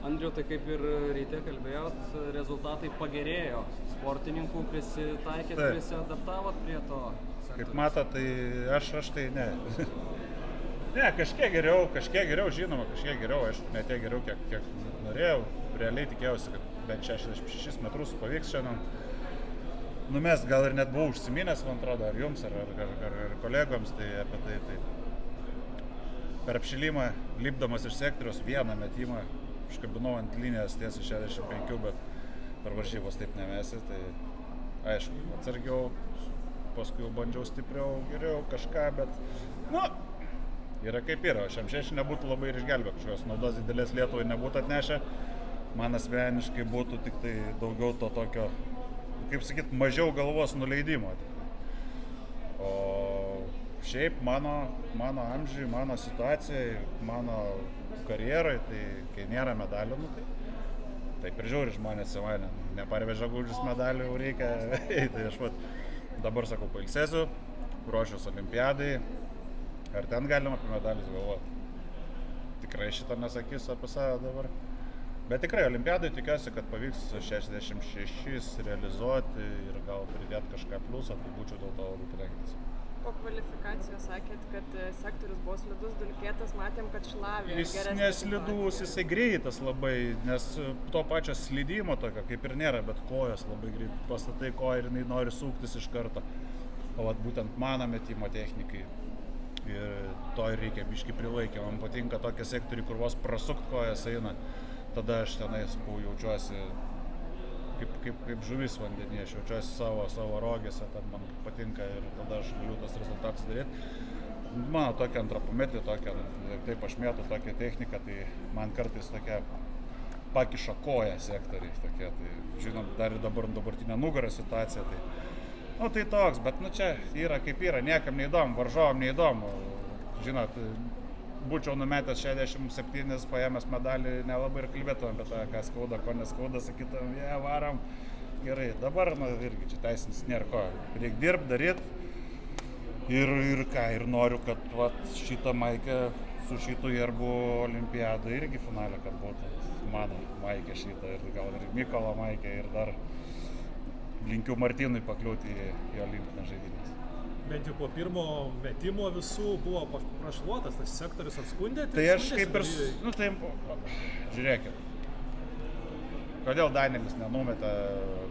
Andriu, tai kaip ir ryte kalbėjot, rezultatai pagerėjo. Sportininkų prisitaikėt, prisiadaptavot prie to sektoriaus? Kaip matot, tai aš tai ne. Ne, kažkiek geriau, žinoma, kažkiek geriau, aišku, ne tiek geriau, kiek norėjau. Realiai tikėjausi, kad bent 66 metrus pavyks šiandien. Mes gal ir net buvau užsiminęs, man atrodo, ar jums, ar kolegoms, tai apie tai. Per apšilimą, lipdamas iš sektoriaus, vieną metimą, iškabinau ant linijos tiesiai 65, bet per varžybos taip nemesi, tai aišku, atsargiau, paskui jau bandžiau stipriau, geriau kažką, bet, yra kaip yra, šiam šeši nebūtų labai ir išgelbė, kažkokios naudos didelės Lietuvai nebūtų atnešę, man asmeniškai būtų tik tai daugiau to tokio, kaip sakyt, mažiau galvos nuleidimo. O šiaip mano amžiui, mano situacijai, mano karjerai, tai kai nėra medalių, tai prižiūri žmonės į mane, neparveža gūdžius medalių, jau reikia eiti. Tai aš dabar sakau, pailsėsiu, ruošiuos olimpiadai, ar ten galima apie medalius galvoti. Tikrai šitą nesakysiu apie save dabar. Bet tikrai olimpiadai tikiuosi, kad pavyks 66 realizuoti ir gal pridėti kažką pliusą, tai būčiau dėl to labai patenkintas. Po kvalifikacijos sakėt, kad sektorius buvo slidus, dulkėtas, matėm, kad šlavė. Jis neslidus, jisai greitas labai, nes to pačio slydimo tokio kaip ir nėra, bet kojos labai greit. Pastatai koją ir jinai nori suktis iš karto. O būtent mano metimo technikai. Ir to ir reikia biškį prilaikyti. Man patinka tokie sektoriai, kur vos prasukt kojas eina. Tada aš tenai, jaučiuosi kaip žuvis vandenyje, aš jaučiuosi savo rogėse, tad man patinka ir tada aš galiu tas rezultatus daryti. Mano tokia antropometrija, taip aš mėtu tokią techniką, tai man kartais tokia pakiša koją sektoriai tokie, tai žinom, dar ir dabartinė nugarą situacija, tai toks, bet čia yra kaip yra, niekam neįdomu, varžovam neįdomu, žinot, būčiau numetęs 67, paėmęs medalį, nelabai ir kalbėtumėm apie tą, ką skauda, ko neskauda, sakytum, varom, gerai, dabar, irgi čia teisinis nėra ko, reikia dirbti, daryti ir noriu, kad šitą maikę su šitų herbu olimpiadą irgi finalę, kad būtų mano maikė šitą ir gal ir Mykolo maikė ir dar linkiu Martynui pakliūti į olimpinės žaidynės. Bent jau po pirmo metimo visų buvo prašluotas, tas sektorius atskundė. Tai aš kaip ir, žiūrėkit, kodėl Danielis nenumetė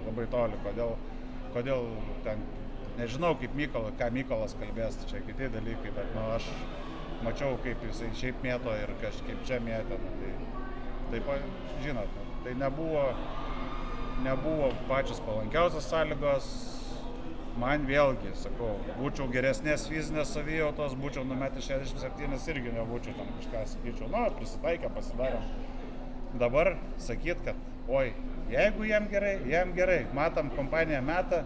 labai toli, kodėl ten, nežinau kaip ką Mykolas kalbės, čia kiti dalykai, bet aš mačiau kaip jisai šiaip mėto ir kažkaip čia mėtė, tai žinot, tai nebuvo pačios palankiausios sąlygos. Man vėlgi, sakau, būčiau geresnės fizinės savijautos, būčiau numetęs 67 irgi nebūčiau tam kažką sakyčiau. Prisitaikę, pasidarėm. Dabar sakyt, kad, jeigu jam gerai, matom, kompanija meta.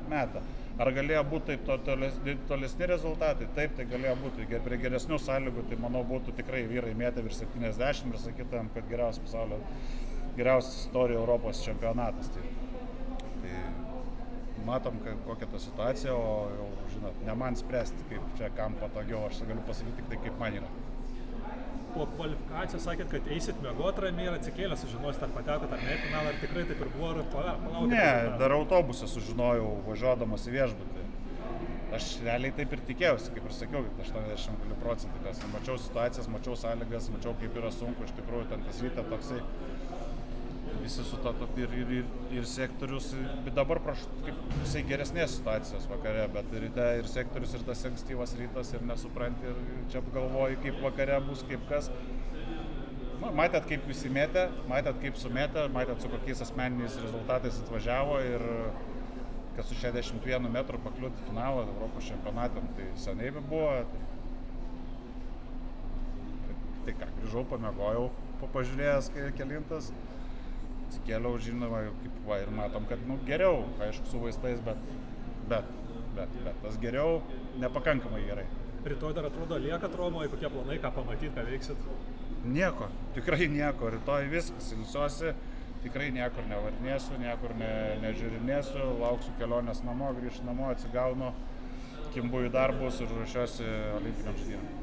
Ar galėjo būti taip tolesni rezultatai? Taip, tai galėjo būti. Prie geresnių sąlygų, tai manau, būtų tikrai vyrai mėtę virš 70 ir sakytumėm, kad geriausias pasaulio, geriausias istorijoje Europos čempionatas. Tai matom, kokia ta situacija, o jau, žinot, ne man spręsti, kaip čia kam patogiau, aš galiu pasakyti tik tai, kaip man yra. Po kvalifikacijos sakėt, kad eisit miegot ramiai ir atsikėlę sužinosit, ar patekot ar ne į finalą, ar tikrai taip ir buvo, ar palaukit? Ne, dar autobusą sužinojau, važiuodamas į viešbutį. Aš realiai taip ir tikėjausi, kaip ir sakiau, 80%, nes mačiau situacijas, mačiau sąlygas, mačiau, kaip yra sunku, iš tikrųjų, ten tas ryte toksai, visi su to ir sektorius, bet dabar kaip visai geresnės situacijos vakare, bet ryte ir sektorius, ir tas ankstyvas rytas, ir nesupranti, ir čia galvoji, kaip vakare bus, kaip kas. Matėt, kaip visi mėtė, matėt, kaip sumetė, matėt, su kokiais asmeniniais rezultatais atvažiavo ir kad su 61 metrų pakliūti finalą Europos čempionatam, tai seniai buvo. Tai ką, grįžau, pamiegojau, pažiūrėjęs kelintas. Atsikėliau, žinoma, ir matom, kad geriau, aišku, su vaistais, bet tas geriau nepakankamai gerai. Rytoj dar atrodo lieka Romoje, kokie planai, ką pamatyti, ką veiksit? Nieko, tikrai nieko, rytoj viskas, ilsiuosi, tikrai niekur nevarinėsiu, niekur nežiūrinėsiu, lauksiu kelionės namo, grįžtu namo, atsigaunu, kimbu į darbus ir ruošiuosi olimpiniam žaidynėm.